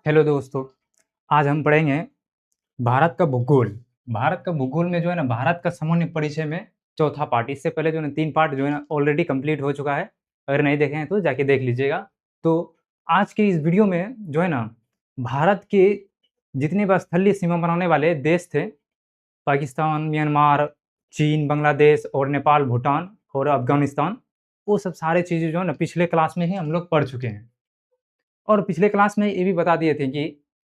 Hello दोस्तों, आज हम पढ़ेंगे भारत का भूगोल। भारत का भूगोल में जो है ना भारत का सामान्य परिचय में चौथा पार्ट। इससे पहले जो है ना 3 पार्ट जो है ना ऑलरेडी कंप्लीट हो चुका है। अगर नहीं देखे हैं तो जाके देख लीजिएगा। तो आज की इस वीडियो में जो है ना भारत के जितने भी स्थलीय सीमा बनाने वाले देश थे, पाकिस्तान, म्यांमार, चीन, बांग्लादेश और नेपाल, भूटान और अफ़गानिस्तान, वो सब सारे चीज़ें जो है ना पिछले क्लास में ही हम लोग पढ़ चुके हैं। और पिछले क्लास में ये भी बता दिए थे कि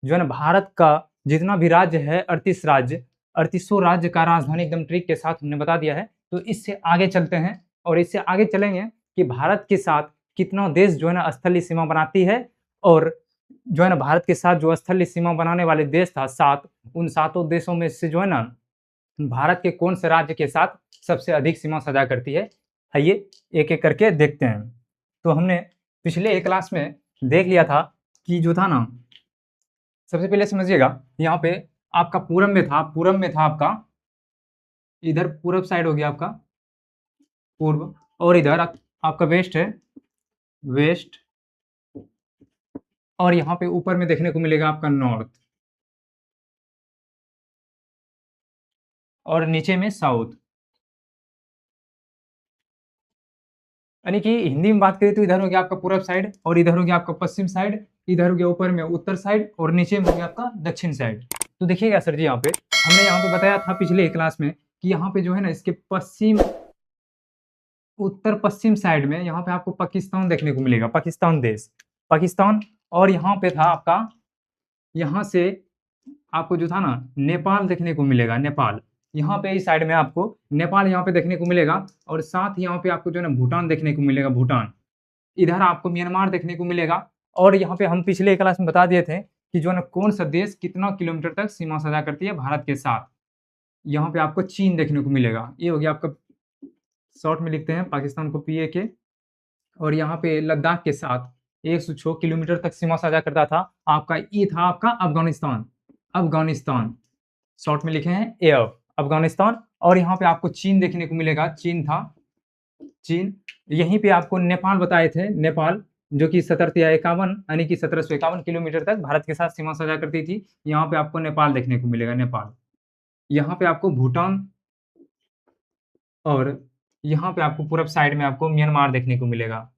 जो है ना भारत का जितना भी राज्य है 38 राज्य, 38 राज्य का राजधानी एकदम ट्रिक के साथ हमने बता दिया है। तो इससे आगे चलते हैं और इससे आगे चलेंगे कि भारत के साथ कितना देश जो है ना स्थलीय सीमा बनाती है, और जो है ना भारत के साथ जो स्थलीय सीमा बनाने वाले देश था 7, उन 7 देशों में से जो है ना भारत के कौन से राज्य के साथ सबसे अधिक सीमा साझा करती है। आइए एक-एक करके देखते हैं। तो हमने पिछले एक क्लास में देख लिया था कि जो था ना, सबसे पहले समझिएगा, यहाँ पे आपका पूरब में था आपका, इधर पूरब साइड हो गया आपका पूर्व, और इधर आपका वेस्ट है, वेस्ट, और यहाँ पे ऊपर में देखने को मिलेगा आपका नॉर्थ, और नीचे में साउथ। यानी कि हिंदी में बात करें तो इधर हो गया आपका पूरब साइड, और इधर हो गया आपका पश्चिम साइड, इधर हो गया ऊपर में उत्तर साइड, और नीचे में हो गया आपका दक्षिण साइड। तो देखिएगा सर जी, यहाँ पे हमने यहाँ पे बताया था पिछले क्लास में कि यहाँ पे जो है ना इसके पश्चिम, उत्तर पश्चिम साइड में यहाँ पे आपको पाकिस्तान देखने को मिलेगा, पाकिस्तान देश, पाकिस्तान। और यहाँ पे था आपका, यहाँ से आपको जो था ना नेपाल देखने को मिलेगा, नेपाल। यहाँ पे इस साइड में आपको नेपाल यहाँ पे देखने को मिलेगा, और साथ ही यहाँ पे आपको जो है ना भूटान देखने को मिलेगा, भूटान। इधर आपको म्यांमार देखने को मिलेगा। और यहाँ पे हम पिछले क्लास में बता दिए थे कि जो है ना कौन सा देश कितना किलोमीटर तक सीमा साझा करती है भारत के साथ। यहाँ पे आपको चीन देखने को मिलेगा, ये हो गया आपका, शॉर्ट में लिखते हैं पाकिस्तान को PAK। और यहाँ पे लद्दाख के साथ 106 किलोमीटर तक सीमा साझा करता था आपका, ये था आपका अफगानिस्तान, अफगानिस्तान शॉर्ट में लिखे हैं AF, अफगानिस्तान। और यहाँ पे आपको चीन देखने को मिलेगा, चीन था, चीन। यहीं पे आपको नेपाल बताए थे, नेपाल, जो कि 1751 यानी कि 1751 किलोमीटर तक भारत के साथ सीमा साझा करती थी। यहाँ पे आपको नेपाल देखने को मिलेगा, नेपाल। यहाँ पे आपको भूटान, और यहाँ पे आपको पूरब साइड में आपको म्यांमार देखने को मिलेगा,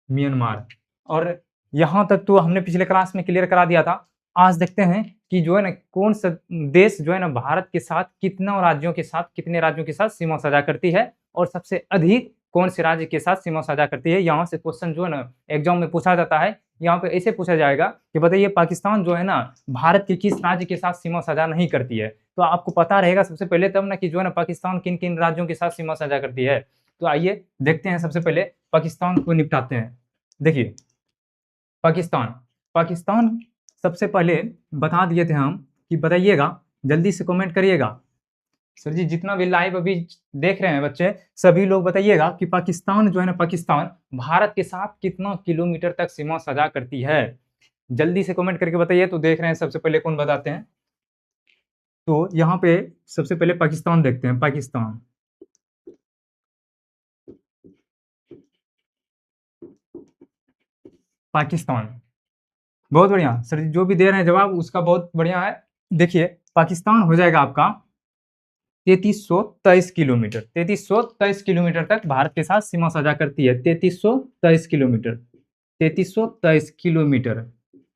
म्यांमार। और यहाँ तक तो हमने पिछले क्लास में क्लियर करा दिया था। आज देखते हैं कि जो है ना कौन सा देश जो है ना भारत के साथ कितना राज्यों के साथ, कितने राज्यों के साथ सीमा साझा करती है, और सबसे अधिक कौन से राज्य के साथ सीमा साझा करती है। यहाँ से क्वेश्चन जो है ना एग्जाम में पूछा जाता है। यहाँ पे ऐसे पूछा जाएगा कि बताइए पाकिस्तान जो है ना भारत के किस राज्य के साथ सीमा साझा नहीं करती है। तो आपको पता रहेगा सबसे पहले तब ना कि जो है ना पाकिस्तान किन किन राज्यों के साथ सीमा साझा करती है। तो आइए देखते हैं, सबसे पहले पाकिस्तान को निपटाते हैं। देखिए पाकिस्तान, पाकिस्तान सबसे पहले बता दिए थे हम कि बताइएगा, जल्दी से कमेंट करिएगा। सर जी जितना भी लाइव अभी देख रहे हैं बच्चे, सभी लोग बताइएगा कि पाकिस्तान जो है ना, पाकिस्तान भारत के साथ कितना किलोमीटर तक सीमा साझा करती है। जल्दी से कमेंट करके बताइए। तो देख रहे हैं सबसे पहले कौन बताते हैं। तो यहाँ पे सबसे पहले पाकिस्तान देखते हैं, पाकिस्तान, पाकिस्तान। बहुत बढ़िया सर जी, जो भी दे रहे हैं जवाब उसका बहुत बढ़िया है। देखिए पाकिस्तान हो जाएगा आपका 3323 किलोमीटर, 3323 किलोमीटर तक भारत के साथ सीमा साझा करती है। 3323 किलोमीटर, 3323 किलोमीटर,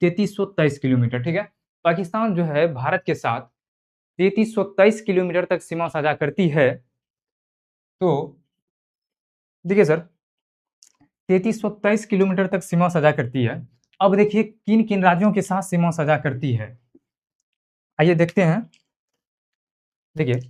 3323 किलोमीटर, ठीक है। पाकिस्तान जो है भारत के साथ 3323 किलोमीटर तक सीमा साझा करती है। तो देखिए सर 3323 किलोमीटर तक सीमा साझा करती है। अब देखिए किन किन राज्यों के साथ सीमा साझा करती है, आइए देखते हैं। देखिए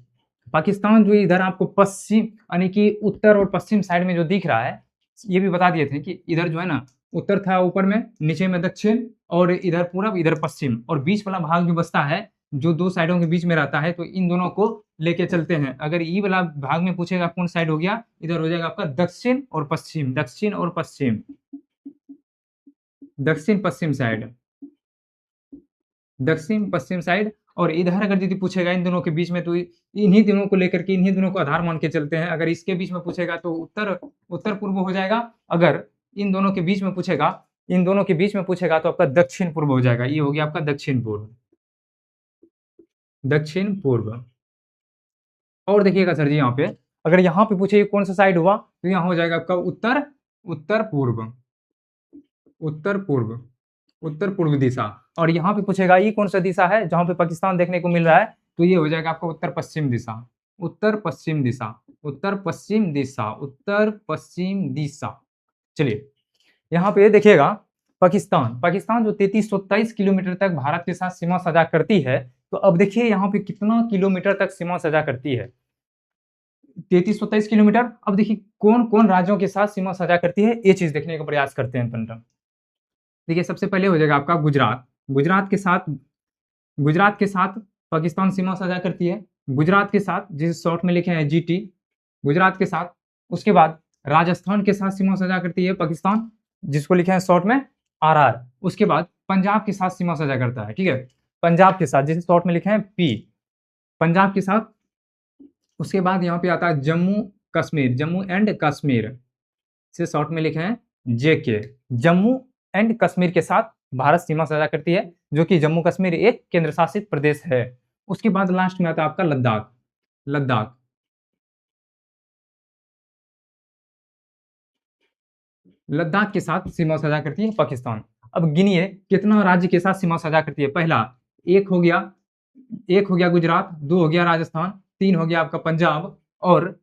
पाकिस्तान जो इधर आपको पश्चिम यानी कि उत्तर और पश्चिम साइड में जो दिख रहा है, ये भी बता दिए थे कि इधर जो है ना उत्तर था ऊपर में, नीचे में दक्षिण, और इधर पूरब, इधर पश्चिम, और बीच वाला भाग जो बचता है जो दो साइडों के बीच में रहता है, तो इन दोनों को लेके चलते हैं। अगर ये वाला भाग में पूछेगा कौन साइड हो गया, इधर हो जाएगा आपका दक्षिण और पश्चिम, दक्षिण और पश्चिम, दक्षिण पश्चिम साइड, दक्षिण पश्चिम साइड। और इधर अगर यदि पूछेगा इन दोनों के बीच में, तो इन्हीं दोनों को लेकर के, इन्हीं दोनों को आधार मान के चलते हैं। अगर इसके बीच में पूछेगा तो उत्तर, उत्तर पूर्व हो जाएगा। अगर इन दोनों के बीच में पूछेगा इन दोनों के बीच में पूछेगा तो आपका दक्षिण पूर्व हो जाएगा, ये हो गया आपका दक्षिण पूर्व, दक्षिण पूर्व। और देखिएगा सर जी यहाँ पे, अगर यहाँ पे पूछे कौन सा साइड हुआ तो यहाँ हो जाएगा आपका उत्तर, उत्तर पूर्व, उत्तर पूर्व, उत्तर पूर्व दिशा। और यहाँ पे पूछेगा ये कौन सा दिशा है जहाँ पे पाकिस्तान देखने को मिल रहा है, तो ये हो जाएगा आपका उत्तर पश्चिम दिशा, उत्तर पश्चिम दिशा, उत्तर पश्चिम दिशा, उत्तर पश्चिम दिशा। चलिए यहाँ पे देखिएगा, पाकिस्तान, पाकिस्तान जो 3323 किलोमीटर तक भारत के साथ सीमा साझा करती है, तो अब देखिए यहाँ पे कितना किलोमीटर तक सीमा साझा करती है, 3323 किलोमीटर। अब देखिए कौन कौन राज्यों के साथ सीमा साझा करती है, ये चीज देखने का प्रयास करते हैं पंद्रह। देखिए सबसे पहले हो जाएगा आपका गुजरात, गुजरात के साथ, गुजरात के साथ पाकिस्तान सीमा साझा करती है, गुजरात के साथ जिस शॉर्ट में लिखे हैं जीटी, गुजरात के साथ। उसके बाद राजस्थान के साथ सीमा साझा करती है पाकिस्तान, जिसको लिखे हैं शॉर्ट में आरआर। उसके बाद पंजाब के साथ सीमा साझा करता है, ठीक है, पंजाब के साथ जिसे शॉर्ट में लिखे हैं पी, पंजाब के साथ। उसके बाद यहाँ पे आता है जम्मू कश्मीर, जम्मू एंड कश्मीर से शॉर्ट में लिखे हैं जेके, जम्मू एंड कश्मीर के साथ भारत सीमा साझा करती है, जो कि जम्मू कश्मीर एक केंद्र शासित प्रदेश है। उसके बाद लास्ट में आता है आपका लद्दाख, लद्दाख, लद्दाख के साथ सीमा साझा करती है पाकिस्तान। अब गिनिए कितना राज्य के साथ सीमा साझा करती है। पहला एक हो गया, एक हो गया गुजरात, दो हो गया राजस्थान, तीन हो गया आपका पंजाब, और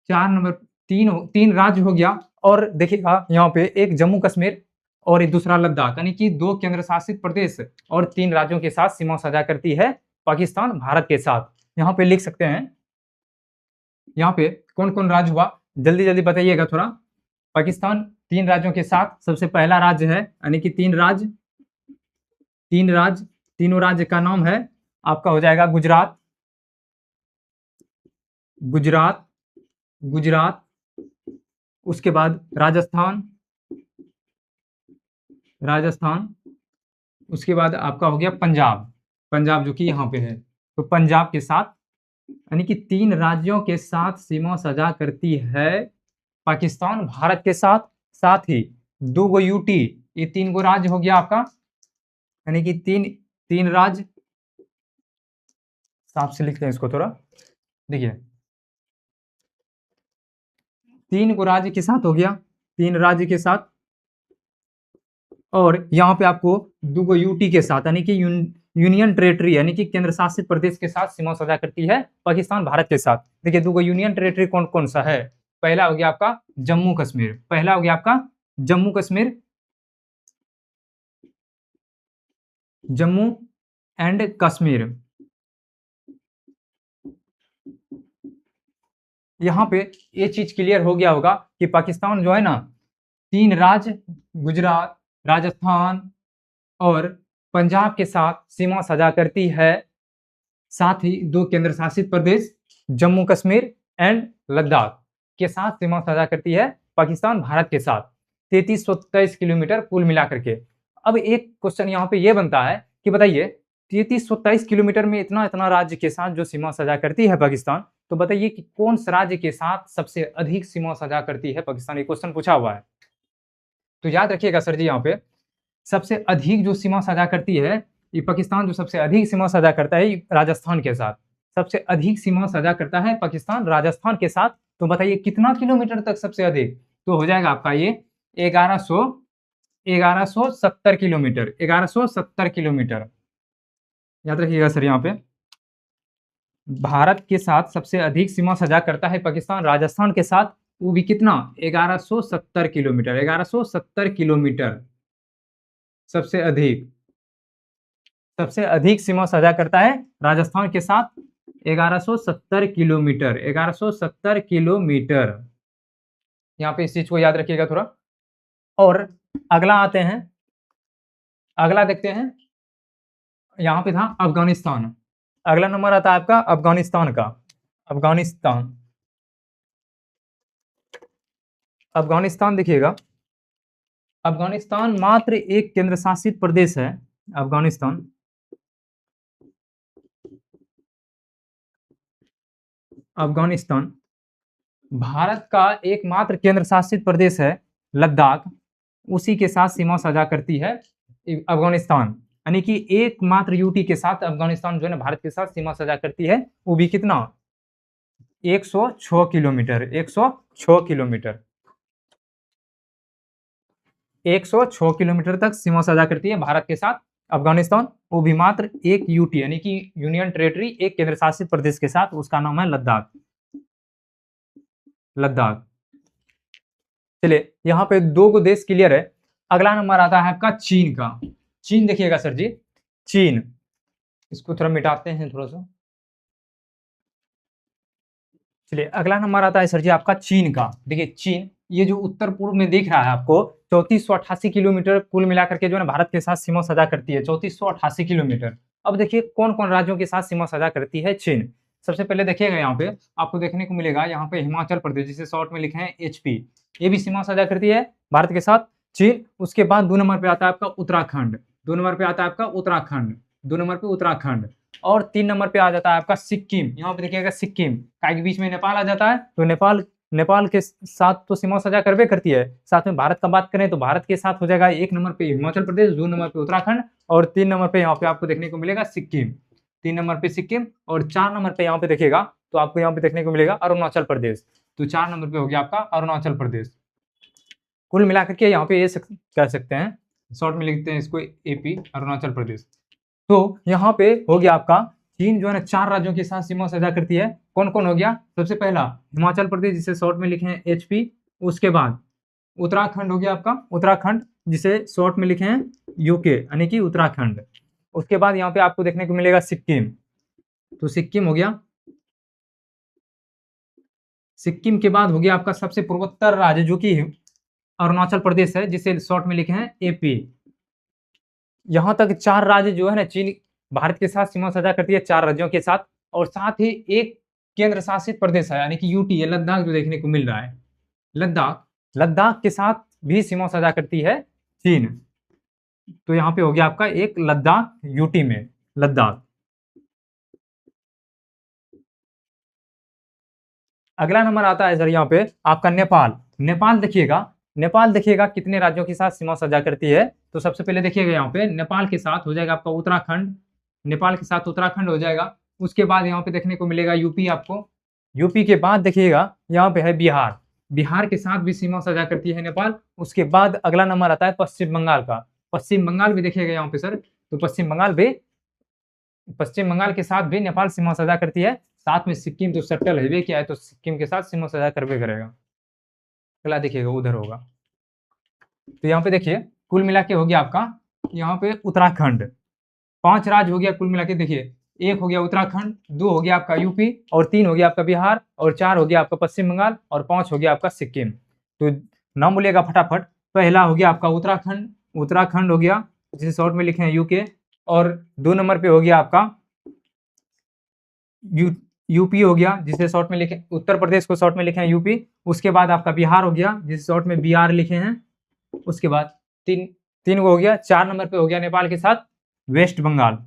चार नंबर तीन राज्य हो गया। और देखिएगा यहाँ पे एक जम्मू कश्मीर और एक दूसरा लद्दाख, यानी कि दो केंद्र शासित प्रदेश और तीन राज्यों के साथ सीमा साझा करती है पाकिस्तान भारत के साथ। यहाँ पे लिख सकते हैं, यहाँ पे कौन कौन राज्य हुआ, जल्दी जल्दी बताइएगा थोड़ा। पाकिस्तान तीन राज्यों के साथ, सबसे पहला राज्य है, यानी कि तीन राज्य, तीन राज्य, तीनों राज्य का नाम है आपका हो जाएगा गुजरात, गुजरात, गुजरात। उसके बाद राजस्थान, राजस्थान। उसके बाद आपका हो गया पंजाब, पंजाब जो कि यहाँ पे है। तो पंजाब के साथ, यानी कि तीन राज्यों के साथ सीमा साझा करती है पाकिस्तान भारत के साथ। साथ ही दो गो यूटी, ये तीन गो राज्य हो गया आपका, यानी कि तीन राज्य, साफ से लिखते हैं इसको थोड़ा, देखिए तीन गो राज्य के साथ हो गया, तीन राज्य के साथ। और यहाँ पे आपको दो गो यूटी के साथ, यानी कि यूनियन टेरेटरी, यानी कि केंद्र शासित प्रदेश के साथ सीमा साझा करती है पाकिस्तान भारत के साथ। देखिए दो गो यूनियन टेरेटरी कौन कौन सा है, पहला हो गया आपका जम्मू कश्मीर, पहला हो गया आपका जम्मू कश्मीर, जम्मू एंड कश्मीर। यहाँ पे ये चीज क्लियर हो गया होगा कि पाकिस्तान जो है ना, तीन राज्य गुजरात, राजस्थान और पंजाब के साथ सीमा साझा करती है, साथ ही दो केंद्र शासित प्रदेश जम्मू कश्मीर एंड लद्दाख के साथ सीमा साझा करती है पाकिस्तान भारत के साथ, 3323 किलोमीटर कुल मिलाकर के। अब एक क्वेश्चन यहाँ पे ये बनता है कि बताइए 3323 किलोमीटर में इतना इतना राज्य के साथ जो सीमा साझा करती है पाकिस्तान, तो बताइए कि कौन सा राज्य के साथ सबसे अधिक सीमा साझा करती है पाकिस्तान, ये क्वेश्चन पूछा हुआ है। तो याद रखिएगा सर जी, यहाँ पे सबसे अधिक जो सीमा साझा करती है ये पाकिस्तान, जो सबसे अधिक सीमा साझा करता है राजस्थान के साथ, सबसे अधिक सीमा साझा करता है पाकिस्तान राजस्थान के साथ। तो बताइए कितना किलोमीटर तक सबसे अधिक, तो हो जाएगा आपका ये 1170 किलोमीटर, 1170 किलोमीटर। याद रखिएगा सर, यहाँ पे भारत के साथ सबसे अधिक सीमा साझा करता है पाकिस्तान राजस्थान के साथ, वो भी कितना, 1170 किलोमीटर, 1170 किलोमीटर सबसे अधिक, सबसे अधिक सीमा साझा करता है राजस्थान के साथ 1170 किलोमीटर, 1170 किलोमीटर। यहाँ पे इस चीज को याद रखिएगा थोड़ा। और अगला आते हैं, अगला देखते हैं, यहाँ पे था अफगानिस्तान, अगला नंबर आता है आपका अफगानिस्तान का, अफगानिस्तान, अफगानिस्तान देखिएगा, अफगानिस्तान मात्र एक केंद्र शासित प्रदेश है, अफगानिस्तान, अफगानिस्तान भारत का एकमात्र केंद्र शासित प्रदेश है लद्दाख, उसी के साथ सीमा साझा करती है अफगानिस्तान, यानी कि एकमात्र यूटी के साथ अफगानिस्तान जो है ना भारत के साथ सीमा साझा करती है, वो भी कितना 106 किलोमीटर, 106 किलोमीटर, 106 किलोमीटर तक सीमा साझा करती है भारत के साथ अफगानिस्तान, वो भी मात्र एक यूटी यानी कि यूनियन टेरिटरी, एक केंद्र शासित प्रदेश के साथ, उसका नाम है लद्दाख। लद्दाख। चलिए यहाँ पे दो को देश क्लियर है। अगला नंबर आता है आपका चीन का। चीन देखिएगा सर जी, चीन, इसको थोड़ा मिटाते हैं थोड़ा सा। चलिए अगला नंबर आता है सर जी आपका चीन का। देखिए चीन, ये जो उत्तर पूर्व में दिख रहा है आपको 3488 किलोमीटर कुल मिलाकर के जो है ना भारत के साथ सीमा साझा करती है, 3488 किलोमीटर। अब देखिए कौन कौन राज्यों के साथ सीमा साझा करती है चीन। सबसे पहले देखिएगा यहाँ पे आपको देखने को मिलेगा, यहाँ पे हिमाचल प्रदेश, जिसे शॉर्ट में लिखे हैं HP, ये भी सीमा साझा करती है भारत के साथ चीन। उसके बाद 2 नंबर पे आता है आपका उत्तराखंड, 2 नंबर पे आता है आपका उत्तराखंड, 2 नंबर पे उत्तराखंड, और 3 नंबर पे आ जाता है आपका सिक्किम। यहाँ पे देखिएगा सिक्किम, के बीच में नेपाल आ जाता है, तो नेपाल के साथ तो सीमा साझा करवे करती है। साथ में भारत का बात करें तो भारत के साथ हो जाएगा 1 नंबर पे हिमाचल प्रदेश, 2 नंबर पे उत्तराखंड, और 3 नंबर पे यहाँ पे आपको देखने को मिलेगा सिक्किम। 3 नंबर पे सिक्किम, और 4 नंबर पे यहाँ पे देखिएगा तो आपको यहाँ पे देखने को मिलेगा अरुणाचल प्रदेश। तो 4 नंबर पे हो गया आपका अरुणाचल प्रदेश। कुल मिलाकर के यहाँ पे ये कह सकते हैं, शॉर्ट में लिखते हैं इसको AP, अरुणाचल प्रदेश। तो यहाँ पे हो गया आपका चीन जो है ना 4 राज्यों के साथ सीमा साझा करती है। कौन कौन हो गया? सबसे पहला हिमाचल प्रदेश, जिसे शॉर्ट में लिखे हैं HP। उसके बाद उत्तराखंड हो गया आपका, उत्तराखंड जिसे शॉर्ट में लिखे हैं UK यानी कि उत्तराखंड। उसके बाद यहाँ पे आपको देखने को मिलेगा सिक्किम, तो सिक्किम हो गया। सिक्किम के बाद हो गया आपका सबसे पूर्वोत्तर राज्य जो कि अरुणाचल प्रदेश है, जिसे शॉर्ट में लिखे हैं AP। यहां तक 4 राज्य जो है ना चीन भारत के साथ सीमा साझा करती है, 4 राज्यों के साथ, और साथ ही एक केंद्र शासित प्रदेश है यानी कि UT, लद्दाख जो देखने को मिल रहा है, लद्दाख के साथ भी सीमा साझा करती है चीन। तो यहाँ पे हो गया आपका एक लद्दाख UT में, लद्दाख। अगला नंबर आता है सर यहाँ पे आपका नेपाल। नेपाल देखिएगा कितने राज्यों के साथ सीमा साझा करती है। तो सबसे पहले देखिएगा यहाँ पे नेपाल के साथ हो जाएगा आपका उत्तराखंड, नेपाल के साथ उत्तराखंड हो जाएगा। उसके बाद यहाँ पे देखने को मिलेगा UP आपको, UP के बाद देखिएगा यहाँ पे है बिहार, बिहार के साथ भी सीमा साझा करती है नेपाल। उसके बाद अगला नंबर आता है पश्चिम बंगाल का। पश्चिम बंगाल भी देखिएगा यहाँ पे सर, तो पश्चिम बंगाल के साथ भी नेपाल सीमा साझा करती है। साथ में सिक्किम तो सट्टल है क्या है, तो सिक्किम के साथ सीमा साझा करवे करेगा। अगला देखिएगा उधर होगा। तो यहाँ पे देखिए कुल मिला के हो गया आपका यहाँ पे उत्तराखंड, 5 राज्य हो गया कुल मिला के। देखिए 1 हो गया उत्तराखंड, 2 हो गया आपका UP, और 3 हो गया आपका बिहार, और 4 हो गया आपका पश्चिम बंगाल, और 5 हो गया आपका सिक्किम। तो नाम बोलिएगा फटाफट। पहला हो गया आपका उत्तराखंड हो गया, जिसे शॉर्ट में लिखे हैं UK, और 2 नंबर पे हो गया आपका UP हो गया, जिसे शॉर्ट में लिखे, उत्तर प्रदेश को शॉर्ट में लिखे हैं UP। उसके बाद आपका बिहार हो गया, जिसे शॉर्ट में BR लिखे हैं। उसके बाद तीन हो गया। 4 नंबर पे हो गया नेपाल के साथ वेस्ट बंगाल।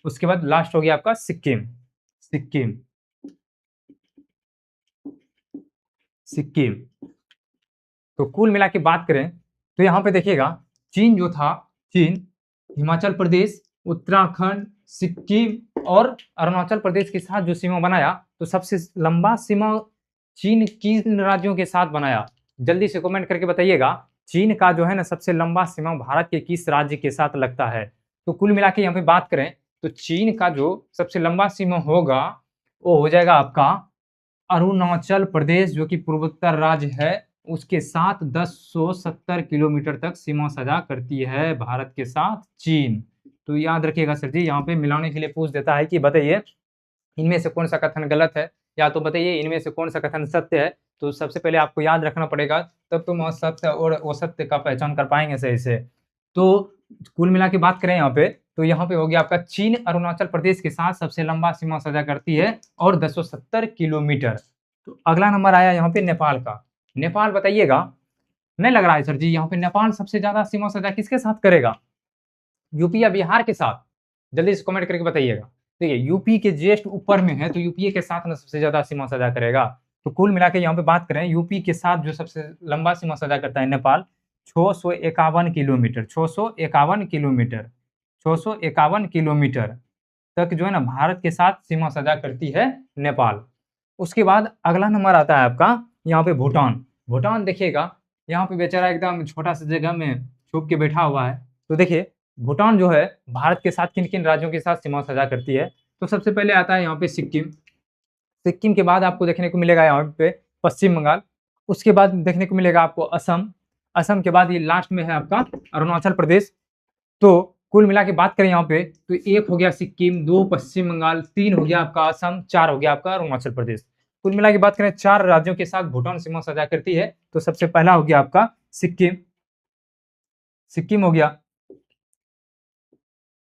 उसके बाद लास्ट हो गया आपका सिक्किम। तो कुल मिला के बात करें तो यहाँ पे देखिएगा चीन जो था, हिमाचल प्रदेश, उत्तराखंड, सिक्किम और अरुणाचल प्रदेश के साथ जो सीमा बनाया, तो सबसे लंबा सीमा चीन किन राज्यों के साथ बनाया? जल्दी से कमेंट करके बताइएगा। चीन का जो है ना सबसे लंबा सीमा भारत के किस राज्य के साथ लगता है? तो कुल मिला के यहाँ पे बात करें तो चीन का जो सबसे लंबा सीमा होगा वो हो जाएगा आपका अरुणाचल प्रदेश, जो कि पूर्वोत्तर राज्य है, उसके साथ 1070 किलोमीटर तक सीमा साझा करती है भारत के साथ चीन। तो याद रखिएगा सर जी, यहाँ पे मिलाने के लिए पूछ देता है कि बताइए इनमें से कौन सा कथन गलत है, या तो बताइए इनमें से कौन सा कथन सत्य है। तो सबसे पहले आपको याद रखना पड़ेगा, तब तुम असत्य और असत्य का पहचान कर पाएंगे सही से। तो कुल मिला के बात करें यहाँ पे, तो यहाँ पे हो गया आपका चीन अरुणाचल प्रदेश के साथ सबसे लंबा सीमा साझा करती है और 1070 किलोमीटर। तो अगला नंबर आया यहाँ पे नेपाल का। नेपाल बताइएगा, नहीं लग रहा है सर जी यहाँ पे नेपाल सबसे ज्यादा सीमा साझा किसके साथ करेगा? UP या बिहार के साथ? जल्दी से कमेंट करके बताइएगा। देखिए UP के जस्ट ऊपर में है, तो UP के साथ ना सबसे ज्यादा सीमा साझा करेगा। तो कुल मिला के यहाँ पे बात करें यूपी के साथ जो सबसे लंबा सीमा साझा करता है नेपाल 651 किलोमीटर 651 किलोमीटर 651 किलोमीटर तक जो है ना भारत के साथ सीमा साझा करती है नेपाल। उसके बाद अगला नंबर आता है आपका यहाँ पे भूटान। भूटान देखिएगा यहाँ पे बेचारा एकदम छोटा सा जगह में छुप के बैठा हुआ है। तो देखिए भूटान जो है भारत के साथ किन किन राज्यों के साथ सीमा साझा करती है। तो सबसे पहले आता है यहाँ पे सिक्किम। सिक्किम के बाद आपको देखने को मिलेगा यहाँ पे पश्चिम बंगाल। उसके बाद देखने को मिलेगा आपको असम। असम के बाद ये लास्ट में है आपका अरुणाचल प्रदेश। तो कुल मिला के बात करें यहाँ पे तो एक हो गया सिक्किम, दो पश्चिम बंगाल, तीन हो गया आपका असम, चार हो गया आपका अरुणाचल प्रदेश। कुल मिला के बात करें 4 राज्यों के साथ भूटान सीमा साझा करती है। तो सबसे पहला हो गया आपका सिक्किम। सिक्किम हो गया।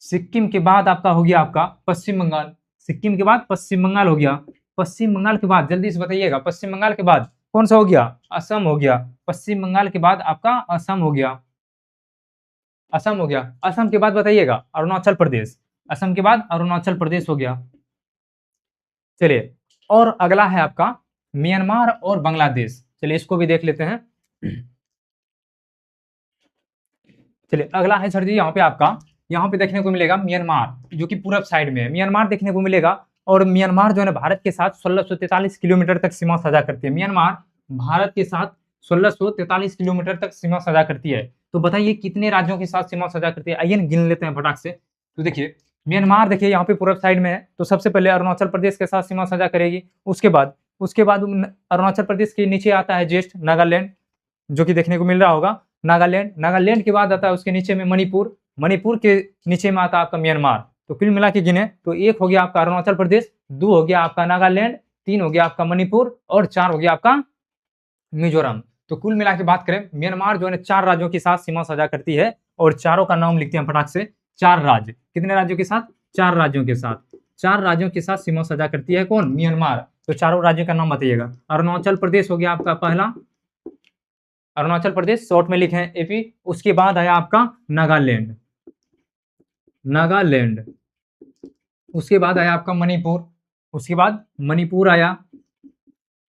सिक्किम के बाद आपका हो गया आपका पश्चिम बंगाल। सिक्किम के बाद पश्चिम बंगाल हो गया। पश्चिम बंगाल के बाद जल्दी से बताइएगा, पश्चिम बंगाल के बाद कौन सा हो गया? असम हो गया। पश्चिम बंगाल के बाद आपका असम हो गया। असम हो गया। असम के बाद बताइएगा अरुणाचल प्रदेश। असम के बाद अरुणाचल प्रदेश हो गया। चलिए और अगला है आपका म्यांमार और बांग्लादेश। चलिए इसको भी देख लेते हैं। चलिए अगला है सर जी यहाँ पे देखने को मिलेगा म्यांमार, जो कि पूरब साइड में है। म्यांमार देखने को मिलेगा और म्यांमार जो है ना भारत के साथ 1643 किलोमीटर तक सीमा साझा करती है। म्यांमार भारत के साथ 1643 किलोमीटर तक सीमा साझा करती है। तो बताइए कितने राज्यों के साथ सीमा साझा करती है? आइए गिन लेते हैं फटाक से। तो देखिए म्यांमार देखिए यहाँ पे पूरब साइड में है। तो सबसे पहले अरुणाचल प्रदेश के साथ सीमा साझा करेगी। उसके बाद अरुणाचल प्रदेश के नीचे आता है ज्येष्ठ नागालैंड, जो कि देखने को मिल रहा होगा नागालैंड। नागालैंड के बाद आता है उसके नीचे में मणिपुर। मणिपुर के नीचे में आता है आपका म्यांमार। तो कुल मिला के गिने तो एक हो गया आपका अरुणाचल प्रदेश, दो हो गया आपका नागालैंड, तीन हो गया आपका मणिपुर और चार हो गया आपका मिजोरम। तो कुल मिला के बात करें म्यांमार जो है 4 राज्यों के साथ सीमा साझा करती है और चारों का नाम लिखते हैं फटाक से। 4 राज्य, कितने राज्यों के साथ? 4 राज्यों के साथ। 4 राज्यों के साथ सीमा साझा करती है कौन? म्यांमार। तो चारों राज्यों का नाम बताइएगा। अरुणाचल प्रदेश हो गया आपका पहला, अरुणाचल प्रदेश शॉर्ट में लिखे एपी। उसके बाद आया आपका नागालैंड, नागालैंड। उसके बाद आया आपका मणिपुर। उसके बाद मणिपुर आया,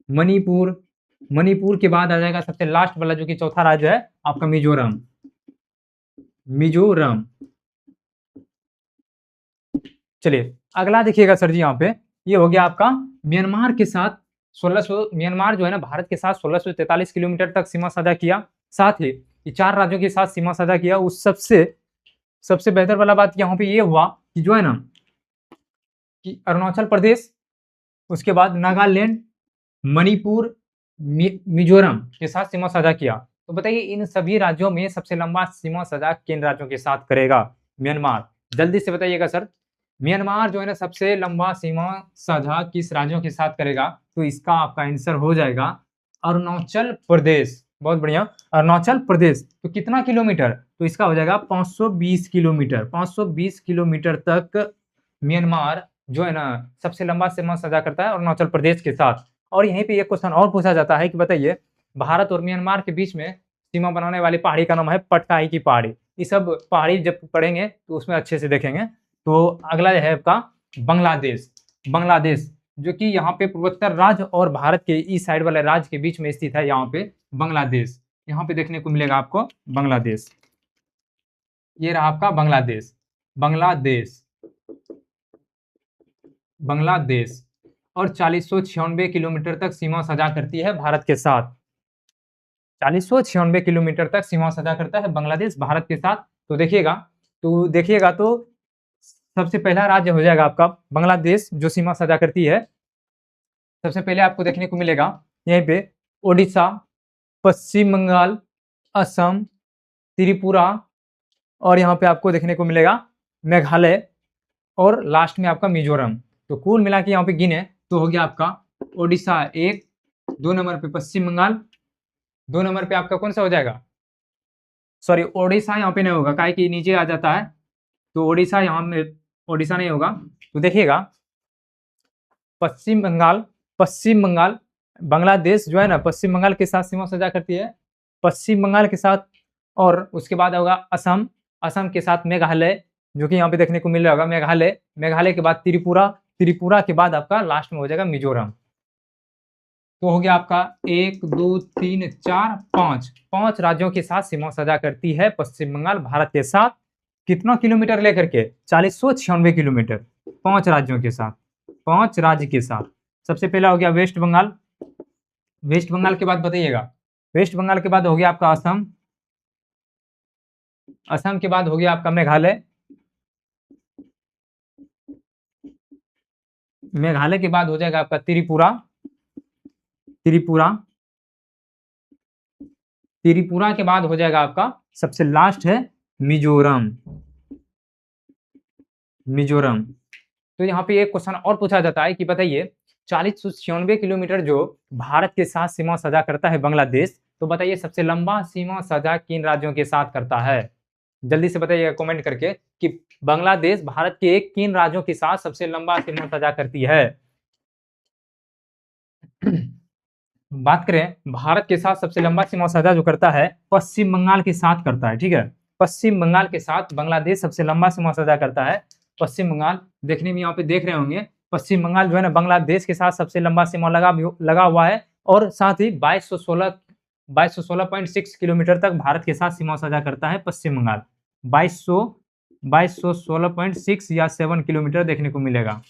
मणिपुर। मणिपुर के बाद आ जाएगा सबसे लास्ट वाला जो कि चौथा राज्य है आपका मिजोरम, मिजोरम। चलिए अगला देखिएगा सर जी यहाँ पे ये हो गया आपका म्यांमार के साथ 1600। म्यांमार जो है ना भारत के साथ 1643 किलोमीटर तक सीमा साझा किया। साथ ही ये 4 राज्यों के साथ सीमा साझा किया। उस सबसे बेहतर वाला बात यहाँ पे ये हुआ कि जो है ना कि अरुणाचल प्रदेश, उसके बाद नागालैंड, मणिपुर, मिजोरम के साथ सीमा साझा किया। तो बताइए इन सभी राज्यों में सबसे लंबा सीमा साझा किन राज्यों के साथ करेगा? म्यांमार। जल्दी से बताइएगा सर, म्यांमार जो है ना सबसे लंबा सीमा साझा किस राज्यों के साथ करेगा? तो इसका आपका आंसर हो जाएगा अरुणाचल प्रदेश। बहुत बढ़िया, अरुणाचल प्रदेश। तो कितना किलोमीटर? तो इसका हो जाएगा 520 किलोमीटर। 520 किलोमीटर तक म्यांमार जो है ना सबसे लंबा सीमा साझा करता है अरुणाचल प्रदेश के साथ। और यहीं पे एक क्वेश्चन और पूछा जाता है कि बताइए भारत और म्यांमार के बीच में सीमा बनाने वाली पहाड़ी का नाम है पटकाई की पहाड़ी। ये सब पहाड़ी जब पढ़ेंगे तो उसमें अच्छे से देखेंगे। तो अगला है आपका बांग्लादेश। बांग्लादेश जो कि यहाँ पे पूर्वोत्तर राज्य और भारत के इस साइड वाले राज्य के बीच में स्थित है। यहाँ पे बांग्लादेश, यहाँ पे देखने को मिलेगा आपको बांग्लादेश। ये रहा आपका बांग्लादेश, बांग्लादेश, बांग्लादेश। और 4096 किलोमीटर तक सीमा साझा करती है भारत के साथ। 4096 किलोमीटर तक सीमा साझा करता है बांग्लादेश भारत के साथ। तो देखिएगा तो सबसे पहला राज्य हो जाएगा आपका बांग्लादेश जो सीमा साझा करती है। सबसे पहले आपको देखने को मिलेगा यहीं पे ओडिशा, पश्चिम बंगाल, असम, त्रिपुरा और यहाँ पे आपको देखने को मिलेगा मेघालय और लास्ट में आपका मिजोरम। तो कुल मिला के यहाँ पे गिने तो हो गया आपका ओडिशा 1, 2 नंबर पे पश्चिम बंगाल, 2 नंबर पे आपका कौन सा हो जाएगा? सॉरी ओडिशा यहाँ पे नहीं होगा, काहे कि नीचे आ जाता है। तो ओडिशा यहाँ में ओडिशा नहीं होगा। तो देखिएगा पश्चिम बंगाल, पश्चिम बंगाल, बांग्लादेश जो है ना पश्चिम बंगाल के साथ सीमा साझा करती है, पश्चिम बंगाल के साथ। और उसके बाद होगा असम, असम के साथ मेघालय जो कि यहाँ पे देखने को मिल रहा होगा मेघालय, मेघालय के बाद त्रिपुरा, त्रिपुरा के बाद आपका लास्ट में हो जाएगा मिजोरम। तो हो गया आपका 1 2 3 4 5 5 राज्यों के साथ सीमा साझा करती है पश्चिम बंगाल भारत के साथ। कितना किलोमीटर लेकर के? 4096 किलोमीटर, 5 राज्यों के साथ, 5 राज्य के साथ। सबसे पहला हो गया वेस्ट बंगाल। वेस्ट बंगाल के बाद बताइएगा, वेस्ट बंगाल के बाद हो गया आपका असम। असम के बाद हो गया आपका मेघालय। मेघालय के बाद हो जाएगा आपका त्रिपुरा। त्रिपुरा त्रिपुरा के बाद हो जाएगा आपका सबसे लास्ट है मिजोरम। मिजोरम। तो यहाँ पे एक क्वेश्चन और पूछा जाता है कि बताइए 4096 किलोमीटर जो भारत के साथ सीमा साझा करता है बांग्लादेश, तो बताइए सबसे लंबा सीमा साझा किन राज्यों के साथ करता है? जल्दी से बताइएगा कमेंट करके कि बांग्लादेश भारत के किन राज्यों के साथ सबसे लंबा सीमा साझा करती है। बात करें भारत के साथ सबसे लंबा सीमा साझा जो करता है पश्चिम बंगाल के साथ करता है। ठीक है, पश्चिम बंगाल के साथ बांग्लादेश सबसे लंबा सीमा साझा करता है। पश्चिम बंगाल देखने में यहाँ पे देख रहे होंगे, पश्चिम बंगाल जो है ना बांग्लादेश के साथ सबसे लंबा सीमा लगा हुआ है और साथ ही 2216.6 किलोमीटर तक भारत के साथ सीमा साझा करता है पश्चिम बंगाल। 2216.6 या 7 किलोमीटर देखने को मिलेगा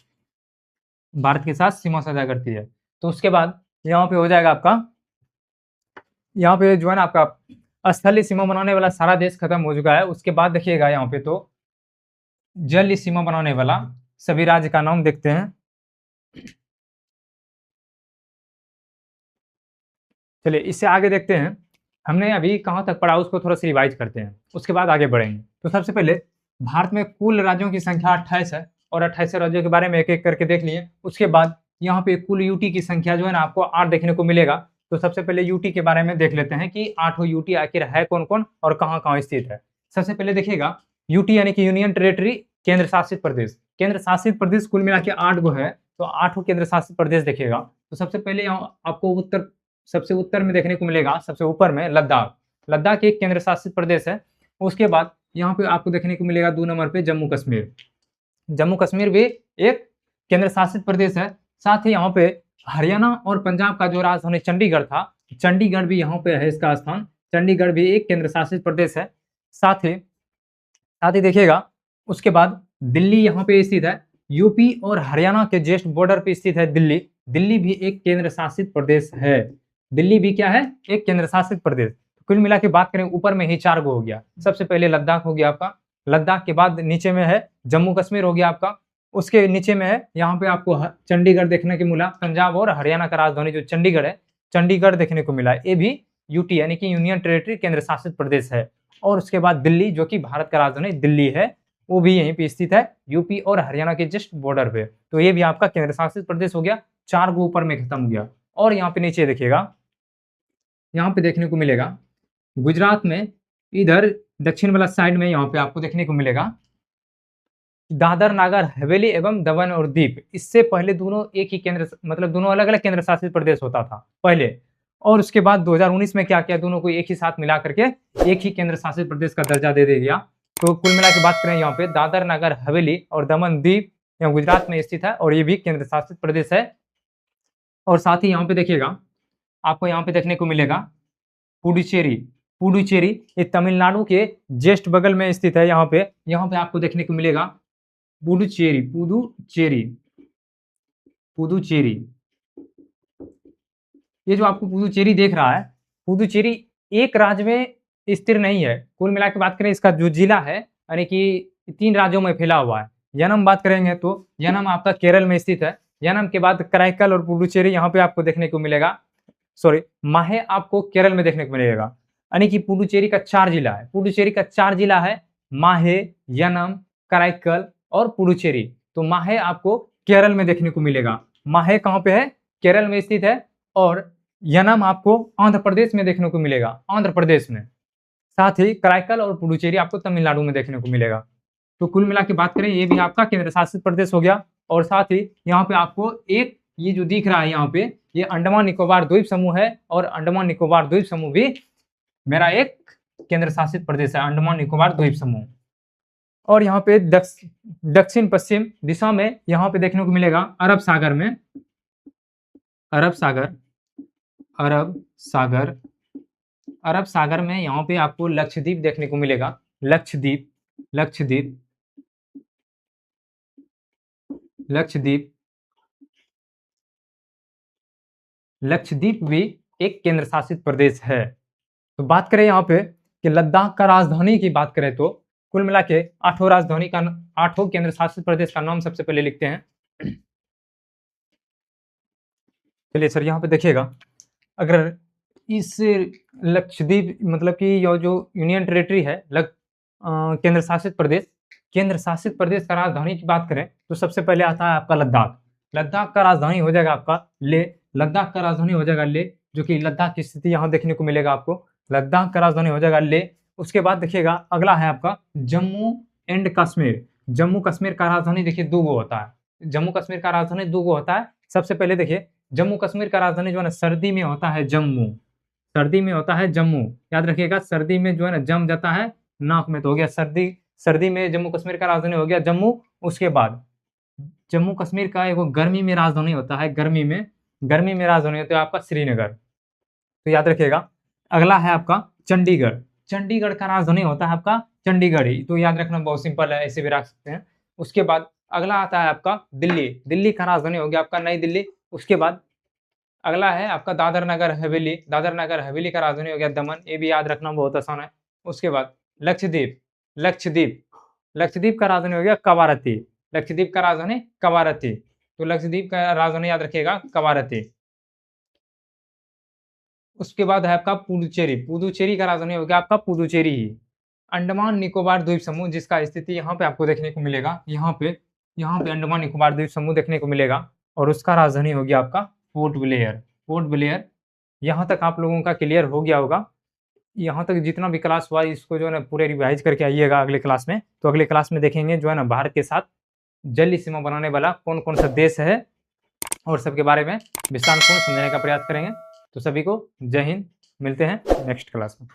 भारत के साथ सीमा साझा करती है। तो उसके बाद यहाँ पे हो जाएगा आपका, यहाँ पे जो है ना आपका स्थलीय सीमा बनाने वाला सारा देश खत्म हो चुका है। उसके बाद देखिएगा यहाँ पे तो जलीय सीमा बनाने वाला सभी राज्य का नाम देखते हैं। चलिए इससे आगे देखते हैं, हमने अभी कहाँ तक पढ़ा उसको थोड़ा सा रिवाइज करते हैं, उसके बाद आगे बढ़ेंगे। तो सबसे पहले भारत में कुल राज्यों की संख्या 28 है और 28 राज्यों के बारे में एक एक करके देख लिए। उसके बाद यहाँ पे कुल यूटी की संख्या जो है ना आपको 8 देखने को मिलेगा। तो सबसे पहले यूटी के बारे में देख लेते हैं कि 8 यूटी आखिर है कौन कौन और कहाँ कहाँ स्थित है। सबसे पहले देखिएगा यूटी यानी कि यूनियन टेरिटरी, केंद्र शासित प्रदेश। केंद्र शासित प्रदेश कुल मिला के 8 गो है, तो 8 केंद्र शासित प्रदेश देखिएगा। तो सबसे पहले यहाँ आपको सबसे उत्तर में देखने को मिलेगा, सबसे ऊपर में लद्दाख। लद्दाख एक केंद्र शासित प्रदेश है। उसके बाद यहाँ पे आपको देखने को मिलेगा 2 नंबर पे जम्मू कश्मीर। जम्मू कश्मीर भी एक केंद्र शासित प्रदेश है। साथ ही यहाँ पे हरियाणा और पंजाब का जो राजधानी चंडीगढ़ था, चंडीगढ़ भी यहाँ पे है इसका स्थान। चंडीगढ़ भी एक केंद्र शासित प्रदेश है। साथ ही देखिएगा उसके बाद दिल्ली यहाँ पे स्थित है। यूपी और हरियाणा के जस्ट बॉर्डर पे स्थित है दिल्ली। दिल्ली भी एक केंद्र शासित प्रदेश है। दिल्ली भी क्या है? एक केंद्र शासित प्रदेश। कुल मिला के बात करें ऊपर में ही 4 गो हो गया। सबसे पहले लद्दाख हो गया आपका, लद्दाख के बाद नीचे में है जम्मू कश्मीर हो गया आपका, उसके नीचे में है यहाँ पे आपको चंडीगढ़ देखने को मिला। पंजाब और हरियाणा का राजधानी जो चंडीगढ़ है, चंडीगढ़ देखने को मिला। ये भी यूटी यानी कि यूनियन टेरिटरी केंद्र शासित प्रदेश है। और उसके बाद दिल्ली जो कि भारत का राजधानी दिल्ली है, वो भी यहीं पे स्थित है यूपी और हरियाणा के जस्ट बॉर्डर पे। तो ये भी आपका केंद्र शासित प्रदेश हो गया। 4 गो ऊपर में खत्म हो गया। और यहाँ पे नीचे देखिएगा, यहाँ पे देखने को मिलेगा गुजरात में इधर दक्षिण वाला साइड में यहाँ पे आपको देखने को मिलेगा दादर नागर हवेली एवं दमन और दीप। इससे पहले दोनों एक ही केंद्र, मतलब दोनों अलग अलग केंद्र शासित प्रदेश होता था पहले, और उसके बाद 2019 में क्या किया, दोनों को एक ही साथ मिला करके एक ही केंद्र शासित प्रदेश का दर्जा दे दिया। तो कुल मिला के बात करें यहाँ पे दादर नागर हवेली और दमन दीप यहाँ गुजरात में स्थित है और ये भी केंद्र शासित प्रदेश है। और साथ ही यहाँ पे देखिएगा आपको यहाँ पे देखने को मिलेगा पुडुचेरी। पुडुचेरी ये तमिलनाडु के जस्ट बगल में स्थित है। यहाँ पे आपको देखने को मिलेगा पुडुचेरी। पुडुचेरी पुडुचेरी ये जो आपको पुडुचेरी देख रहा है, पुडुचेरी एक राज्य में स्थिर नहीं है। कुल मिला के बात करें इसका जो जिला है यानी कि 3 राज्यों में फैला हुआ है। यनम बात करेंगे तो यनम आपका केरल में स्थित है। यनम के बाद कराईकल और पुडुचेरी यहाँ पे आपको देखने को मिलेगा। सॉरी, माहे आपको केरल में देखने को मिलेगा। यानी कि पुडुचेरी का 4 जिला है। पुडुचेरी का 4 जिला है, माहे, यनम, कराईकल और पुडुचेरी। तो माहे आपको केरल में देखने को मिलेगा। माहे कहाँ पे है? केरल में स्थित है। और यनम आपको आंध्र प्रदेश में देखने को मिलेगा, आंध्र प्रदेश में। साथ ही कराईकल और पुडुचेरी आपको तमिलनाडु में देखने को मिलेगा। तो कुल मिला के बात करें ये भी आपका केंद्र शासित प्रदेश हो गया। और साथ ही यहाँ पे आपको एक ये जो दिख रहा है यहाँ पे, ये अंडमान निकोबार द्वीप समूह है और अंडमान निकोबार द्वीप समूह भी मेरा एक केंद्र शासित प्रदेश है, अंडमान निकोबार द्वीप समूह। और यहाँ पे दक्षिण पश्चिम दिशा में यहाँ पे देखने को मिलेगा अरब सागर में, अरब सागर अरब सागर। अरब सागर में यहाँ पे आपको लक्षद्वीप देखने को मिलेगा। लक्षद्वीप, लक्षद्वीप, लक्षद्वीप, लक्षद्वीप भी एक केंद्र शासित प्रदेश है। तो बात करें यहाँ पे कि लद्दाख का राजधानी की बात करें तो कुल मिला के 8 राजधानी का 8 केंद्र शासित प्रदेश का नाम सबसे पहले लिखते हैं। चलिए सर, यहाँ पे देखिएगा, अगर इस लक्षद्वीप मतलब कि ये जो यूनियन टेरिटरी है, केंद्र शासित प्रदेश, केंद्र शासित प्रदेश का राजधानी की बात करें तो सबसे पहले आता है आपका लद्दाख। लद्दाख का राजधानी हो जाएगा आपका ले। लद्दाख का राजधानी हो जाएगा ले, जो कि लद्दाख की स्थिति यहाँ देखने को मिलेगा आपको। लद्दाख का राजधानी हो जाएगा ले। उसके बाद देखिएगा अगला है आपका जम्मू एंड कश्मीर। जम्मू कश्मीर का राजधानी देखिए दूगो होता है। जम्मू कश्मीर का राजधानी दूगो होता है। सबसे पहले देखिए जम्मू कश्मीर का राजधानी जो है ना सर्दी में होता है जम्मू। सर्दी में होता है जम्मू, याद रखिएगा। सर्दी में जो है ना जम जाता है नाक में, तो हो गया सर्दी में जम्मू कश्मीर का राजधानी हो गया जम्मू। उसके बाद जम्मू कश्मीर का एक गर्मी में राजधानी होता है, गर्मी में राजधानी होता है आपका श्रीनगर, तो याद रखिएगा। अगला है आपका चंडीगढ़। चंडीगढ़ का राजधानी होता है आपका चंडीगढ़ ही, तो याद रखना बहुत सिंपल है, ऐसे भी रख सकते हैं। उसके बाद अगला आता है आपका दिल्ली। दिल्ली का राजधानी हो गया आपका नई दिल्ली। उसके बाद अगला है आपका दादर नगर हवेली। दादर नगर हवेली का राजधानी हो गया दमन, ये भी याद रखना बहुत आसान है। उसके बाद लक्षद्वीप। लक्षद्वीप, लक्षद्वीप का राजधानी हो गया कवारत्ती। लक्षद्वीप का राजधानी कवारत्ती, तो लक्षद्वीप का राजधानी याद रखिएगा कवारत्ती। उसके बाद है आपका पुडुचेरी। पुडुचेरी का राजधानी हो गया आपका पुडुचेरी ही। अंडमान निकोबार द्वीप समूह, जिसका स्थिति यहाँ पे आपको देखने को मिलेगा, यहाँ पे अंडमान निकोबार द्वीप समूह देखने को मिलेगा, और उसका राजधानी हो गया आपका पोर्ट ब्लेयर। Port Blair. यहाँ तक आप लोगों का क्लियर हो गया होगा। यहाँ तक जितना भी क्लास हुआ इसको जो है ना पूरे रिवाइज करके आइएगा अगले क्लास में। तो अगले क्लास में देखेंगे जो है ना भारत के साथ जलीय सीमा बनाने वाला कौन कौन सा देश है, और सबके बारे में विस्तार पूर्ण समझने का प्रयास करेंगे। तो सभी को जय हिंद, मिलते हैं नेक्स्ट क्लास में।